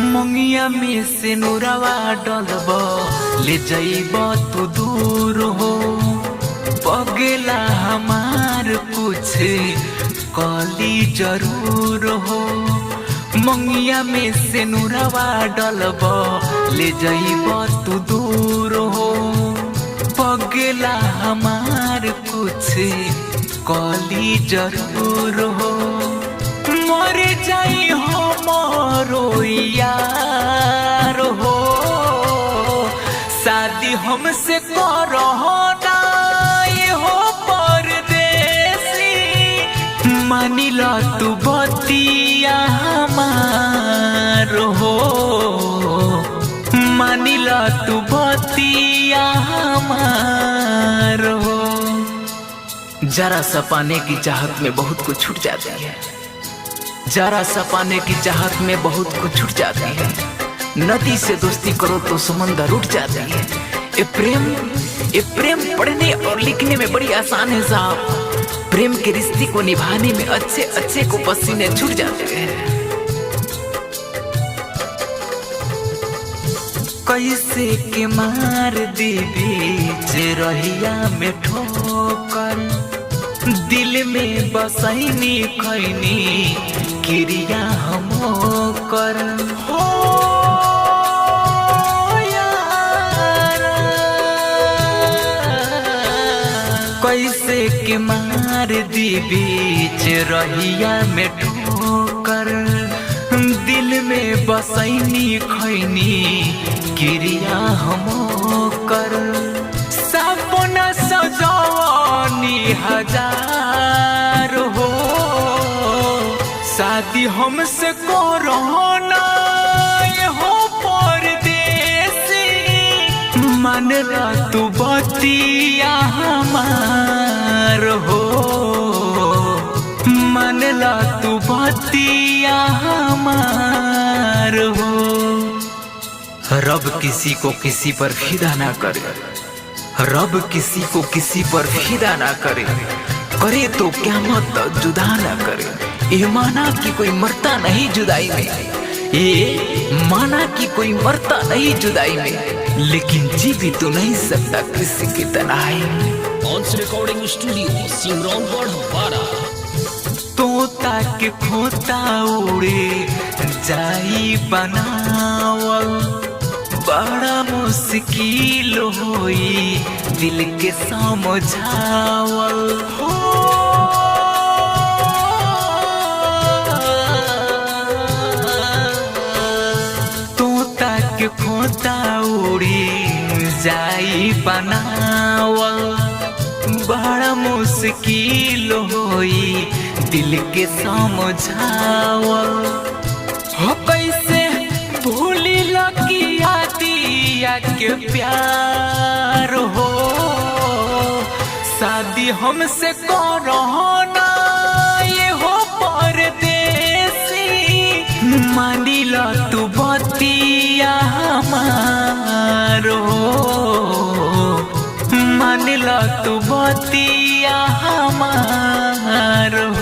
मंगिया में से नूरावा डलब ले जाइब तू दूर हो। पगला हमार कुछ कली जरूर हो। मंगिया में से नूरावा डलब ले जाइब तू दूर हो। पगला हमार कुछ कली जरूर हो। मर जाई हो मोरो यार हो। शादी हमसे करो ना ये हो परदेसी। मानिला तू बतिया हमार हो। मानिला तू बतिया हमार हो। जरा सा पाने की चाहत में बहुत कुछ छूट जाती है। जरा सा पाने की चाहत में बहुत कुछ छूट जाती है। नदी से दोस्ती करो तो समंदर उठ जाती है। ये प्रेम पढ़ने और लिखने में बड़ी आसान है साहब। प्रेम के रिश्ते को निभाने में अच्छे अच्छे को पसीने छूट जाते हैं। कैसे के मार दी बीच रहिया में ठोकर। दिल में बसैनी खैनी क्रिया हम कर हो यार। कैसे के मार दी बीच रहिया में ठोकर। दिल में बसैनी खैनी क्रिया हम कर। सपना सजवानी हजार हो। शादी हमसे करो ना ये हो परदेसी। मानला तू बतिया हमार हो। मानला तू बतिया हमार हो। रब किसी को किसी पर फिदा ना करे। रब किसी को किसी पर फिदा ना करे। करे तो क़यामत जुदा ना करे। ये माना कि कोई मरता नहीं जुदाई में। ये माना कि कोई मरता नहीं जुदाई में। लेकिन जी भी तो नहीं सकता किसी की तन्हाई में। ऑन्स रिकॉर्डिंग स्टूडियो सिमरौनगढ़ बारा। तोता के खोता उड़े जाई बनावल। बड़ा मुश्किल होई दिल के समझावल हो। तोता के खोता उड़ी जाई बनावल। बड़ा मुश्किल होई दिल के समझावल हो। कैसे भूली लगिया दिया के प्यार हो। शादी हमसे करो ना ये हो परदेसी। मानिला तू बतिया हमार हो। मानिला तू बतिया हमार हो।